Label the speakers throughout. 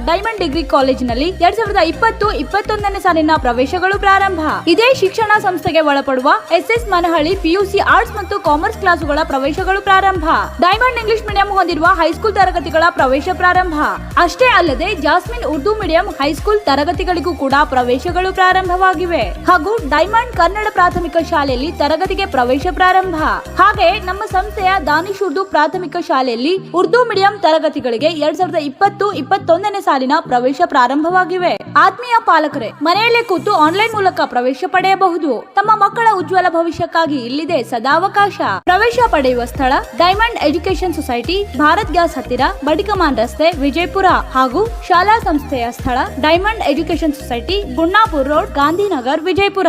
Speaker 1: Diamond degree ಕಾಲೇಜಿನಲ್ಲಿ 2020-21ನೇ ಸಾಲಿನ ಪ್ರವೇಶಗಳು ಪ್ರಾರಂಭ. ಇದೇ ಶಿಕ್ಷಣ ಸಂಸ್ಥೆಗೆ ಒಳಪಡುವ ಎಸ್ಎಸ್ ಮನಹಳ್ಳಿ ಪಿಯುಸಿ ಆರ್ಟ್ಸ್ ಮತ್ತು ಕಾಮರ್ಸ್ ಕ್ಲಾಸುಗಳ ಪ್ರವೇಶಗಳು ಪ್ರಾರಂಭ. ಡೈಮಂಡ್ ಇಂಗ್ಲಿಷ್ ಮೀಡಿಯಂ ಹೊಂದಿರುವ ಹೈಸ್ಕೂಲ್ ತರಗತಿಗಳ ಪ್ರವೇಶ ಪ್ರಾರಂಭ. ಅಷ್ಟೇ ಅಲ್ಲದೆ ಜಾಸ್ಮಿನ್ ಉರ್ದು ಮೀಡಿಯಂ ಹೈಸ್ಕೂಲ್ ತರಗತಿಗಳಿಗೂ ಕೂಡ ಪ್ರವೇಶಗಳು ಪ್ರಾರಂಭವಾಗಿವೆ. ಹಾಗೂ ಡೈಮಂಡ್ ಕನ್ನಡ ಪ್ರಾಥಮಿಕ ಶಾಲೆಯಲ್ಲಿ ತರಗತಿಗೆ ಪ್ರವೇಶ ಪ್ರಾರಂಭ. ಹಾಗೆ ನಮ್ಮ ಸಂಸ್ಥೆಯ ದಾನಿಶ್ ಉರ್ದು ಪ್ರಾಥಮಿಕ ಶಾಲೆಯಲ್ಲಿ ಉರ್ದು ಮೀಡಿಯಂ ತರಗತಿಗಳಿಗೆ 2020-21ನೇ ಸಾಲಿನ ಪ್ರವೇಶ ಪ್ರಾರಂಭವಾಗಿವೆ. ಆತ್ಮೀಯ ಪಾಲಕರೇ, ಮನೆಯಲ್ಲೇ ಕೂತು ಆನ್ಲೈನ್ ಮೂಲಕ ಪ್ರವೇಶ ಪಡೆಯಬಹುದು. ತಮ್ಮ ಮಕ್ಕಳ ಉಜ್ವಲ ಭವಿಷ್ಯಕ್ಕಾಗಿ ಇಲ್ಲಿದೆ ಸದಾವಕಾಶ. ಪ್ರವೇಶ ಪಡೆಯುವ ಸ್ಥಳ diamond education society, Bharat gas ಹತ್ತಿರ, ಬಡಿಕಮಾನ್ ರಸ್ತೆ, ವಿಜಯಪುರ. ಹಾಗೂ ಶಾಲಾ ಸಂಸ್ಥೆಯ ಸ್ಥಳ diamond education society, Gunnapur road, Gandhinagar, Vijayapura.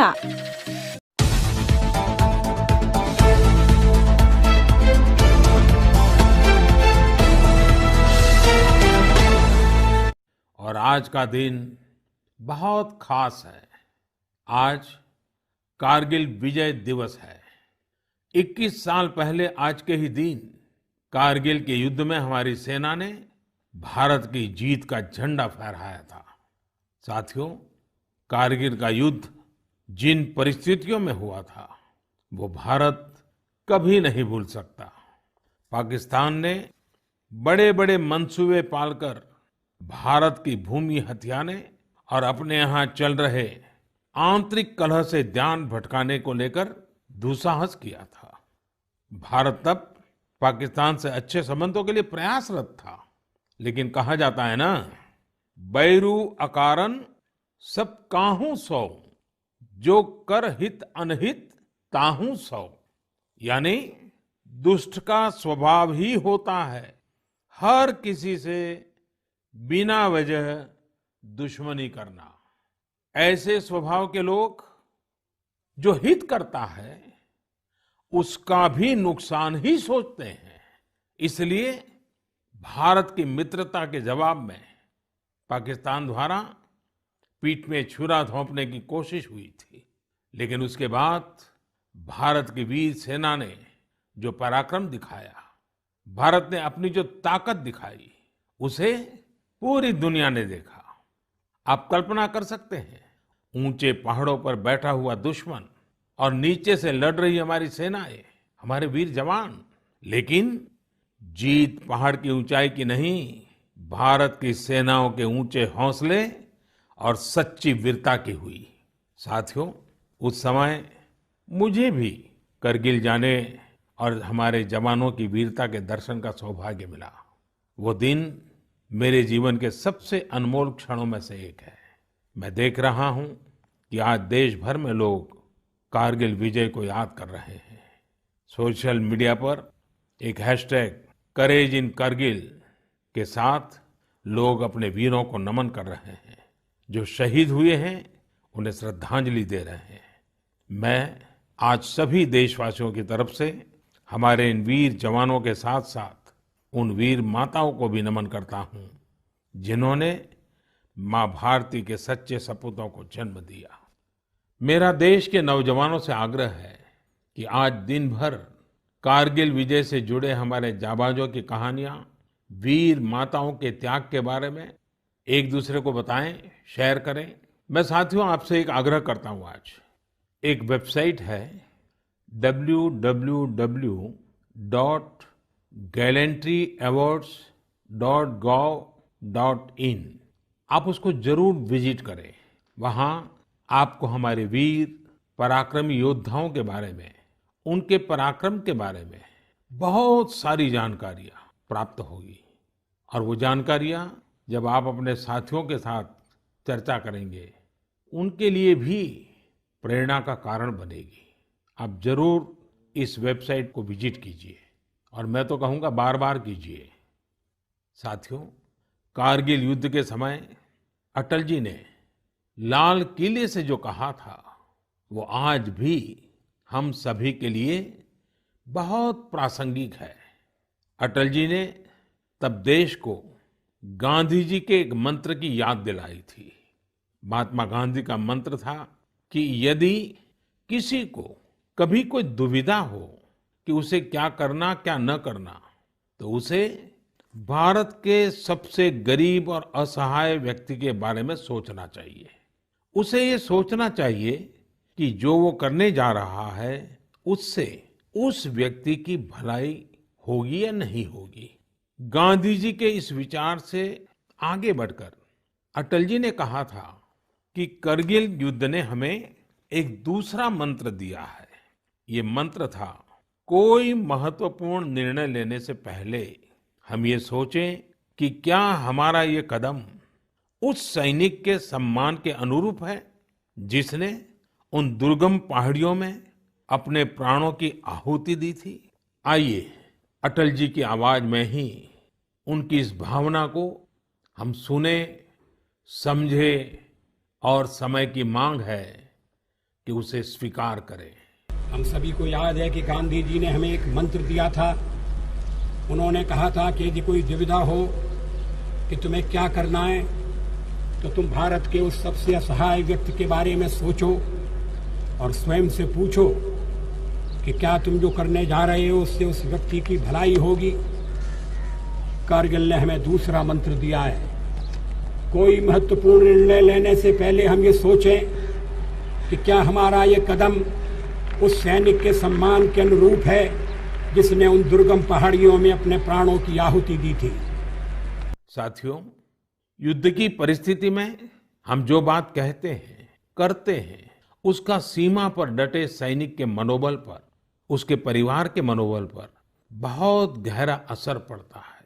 Speaker 2: और आज का दिन बहुत खास है। आज कारगिल विजय दिवस है। 21 साल पहले आज के ही दिन कारगिल के युद्ध में हमारी सेना ने भारत की जीत का झंडा फहराया था। साथियों, कारगिल का युद्ध जिन परिस्थितियों में हुआ था वो भारत कभी नहीं भूल सकता। पाकिस्तान ने बड़े बड़े मंसूबे पालकर भारत की भूमि हथियाने और अपने यहाँ चल रहे आंतरिक कलह से ध्यान भटकाने को लेकर दुस्साहस किया था। भारत तब पाकिस्तान से अच्छे संबंधों के लिए प्रयासरत था, लेकिन कहा जाता है ना, बैरू अकारन सब काहू सौ, जो कर हित अनहित ताहू सौ। यानी दुष्ट का स्वभाव ही होता है हर किसी से बिना वजह दुश्मनी करना। ऐसे स्वभाव के लोग जो हित करता है उसका भी नुकसान ही सोचते हैं। इसलिए भारत की मित्रता के जवाब में पाकिस्तान द्वारा पीठ में छुरा घोंपने की कोशिश हुई थी, लेकिन उसके बाद भारत की वीर सेना ने जो पराक्रम दिखाया, भारत ने अपनी जो ताकत दिखाई, उसे पूरी दुनिया ने देखा। आप कल्पना कर सकते हैं, ऊंचे पहाड़ों पर बैठा हुआ दुश्मन और नीचे से लड़ रही हमारी सेनाएं, हमारे वीर जवान। लेकिन जीत पहाड़ की ऊंचाई की नहीं, भारत की सेनाओं के ऊंचे हौसले और सच्ची वीरता की हुई। साथियों, उस समय मुझे भी करगिल जाने और हमारे जवानों की वीरता के दर्शन का सौभाग्य मिला। वो दिन मेरे जीवन के सबसे अनमोल क्षणों में से एक है। मैं देख रहा हूं कि आज देश भर में लोग कारगिल विजय को याद कर रहे हैं। सोशल मीडिया पर एक हैशटैग करेज इन करगिल के साथ लोग अपने वीरों को नमन कर रहे हैं। जो शहीद हुए हैं उन्हें श्रद्धांजलि दे रहे हैं। मैं आज सभी देशवासियों की तरफ से हमारे इन वीर जवानों के साथ साथ उन वीर माताओं को भी नमन करता हूं जिन्होंने मां भारती के सच्चे सपूतों को जन्म दिया। मेरा देश के नौजवानों से आग्रह है कि आज दिन भर कारगिल विजय से जुड़े हमारे जाबाजों की कहानियां, वीर माताओं के त्याग के बारे में एक दूसरे को बताएं, शेयर करें। मैं साथियों आपसे एक आग्रह करता हूं। आज एक वेबसाइट है www.gallantryawards.gov.in। आप उसको जरूर विजिट करें। वहां आपको हमारे वीर पराक्रमी योद्धाओं के बारे में, उनके पराक्रम के बारे में बहुत सारी जानकारियां प्राप्त होगी। और वो जानकारियां जब आप अपने साथियों के साथ चर्चा करेंगे, उनके लिए भी प्रेरणा का कारण बनेगी। आप जरूर इस वेबसाइट को विजिट कीजिए और मैं तो कहूँगा बार बार कीजिए। साथियों, कारगिल युद्ध के समय अटल जी ने लाल किले से जो कहा था वो आज भी हम सभी के लिए बहुत प्रासंगिक है। अटल जी ने तब देश को गांधी जी के एक मंत्र की याद दिलाई थी। महात्मा गांधी का मंत्र था कि यदि किसी को कभी कोई दुविधा हो कि उसे क्या करना क्या न करना, तो उसे भारत के सबसे गरीब और असहाय व्यक्ति के बारे में सोचना चाहिए। उसे ये सोचना चाहिए कि जो वो करने जा रहा है उससे उस व्यक्ति की भलाई होगी या नहीं होगी। गांधी जी के इस विचार से आगे बढ़कर अटल जी ने कहा था कि करगिल युद्ध ने हमें एक दूसरा मंत्र दिया है। ये मंत्र था, कोई महत्वपूर्ण निर्णय लेने से पहले हम ये सोचें कि क्या हमारा ये कदम उस सैनिक के सम्मान के अनुरूप है जिसने उन दुर्गम पहाड़ियों में अपने प्राणों की आहुति दी थी। आइए अटल जी की आवाज में ही उनकी इस भावना को हम सुने, समझे और समय की मांग है कि उसे स्वीकार करें।
Speaker 3: हम सभी को याद है कि गांधी जी ने हमें एक मंत्र दिया था। उन्होंने कहा था कि यदि कोई दुविधा हो कि तुम्हें क्या करना है तो तुम भारत के उस सबसे असहाय व्यक्ति के बारे में सोचो और स्वयं से पूछो कि क्या तुम जो करने जा रहे हो उससे उस व्यक्ति की भलाई होगी। कारगिल ने हमें दूसरा मंत्र दिया है, कोई महत्वपूर्ण निर्णय लेने से पहले हम ये सोचें कि क्या हमारा ये कदम उस सैनिक के सम्मान के अनुरूप है जिसने उन दुर्गम पहाड़ियों में अपने प्राणों की आहुति दी थी।
Speaker 2: साथियों, युद्ध की परिस्थिति में हम जो बात कहते हैं, करते हैं, उसका सीमा पर डटे सैनिक के मनोबल पर, उसके परिवार के मनोबल पर बहुत गहरा असर पड़ता है।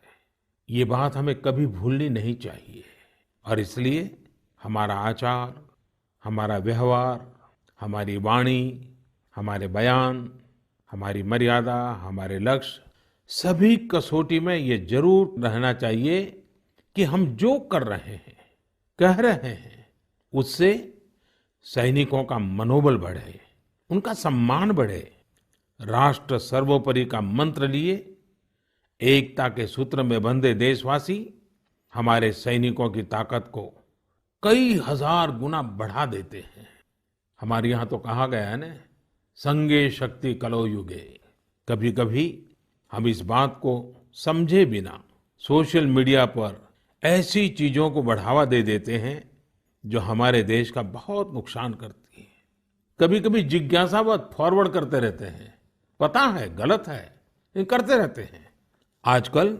Speaker 2: ये बात हमें कभी भूलनी नहीं चाहिए और इसलिए हमारा आचार, हमारा व्यवहार, हमारी वाणी, हमारे बयान, हमारी मर्यादा, हमारे लक्ष्य, सभी कसौटी में ये जरूर रहना चाहिए कि हम जो कर रहे हैं, कह रहे हैं, उससे सैनिकों का मनोबल बढ़े, उनका सम्मान बढ़े। राष्ट्र सर्वोपरि का मंत्र लिए एकता के सूत्र में बंधे देशवासी हमारे सैनिकों की ताकत को कई हजार गुना बढ़ा देते हैं। हमारे यहाँ तो कहा गया है ना, संगे शक्ति कलो युगे। कभी कभी हम इस बात को समझे बिना सोशल मीडिया पर ऐसी चीजों को बढ़ावा दे देते हैं जो हमारे देश का बहुत नुकसान करती है। कभी कभी जिज्ञासावत फॉरवर्ड करते रहते हैं, पता है गलत है लेकिन करते रहते हैं। आजकल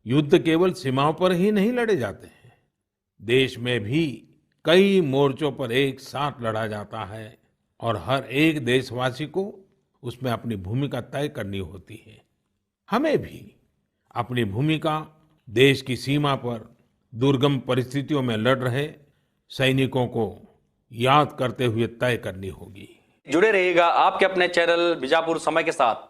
Speaker 2: युद्ध केवल सीमाओं पर ही नहीं लड़े जाते हैं, देश में भी कई मोर्चों पर एक साथ लड़ा जाता है और हर एक देशवासी को उसमें अपनी भूमिका तय करनी होती है। हमें भी अपनी भूमिका देश की सीमा पर दुर्गम परिस्थितियों में लड़ रहे सैनिकों को याद करते हुए तय करनी होगी।
Speaker 4: जुड़े रहिएगा आपके अपने चैनल बीजापुर समय के साथ।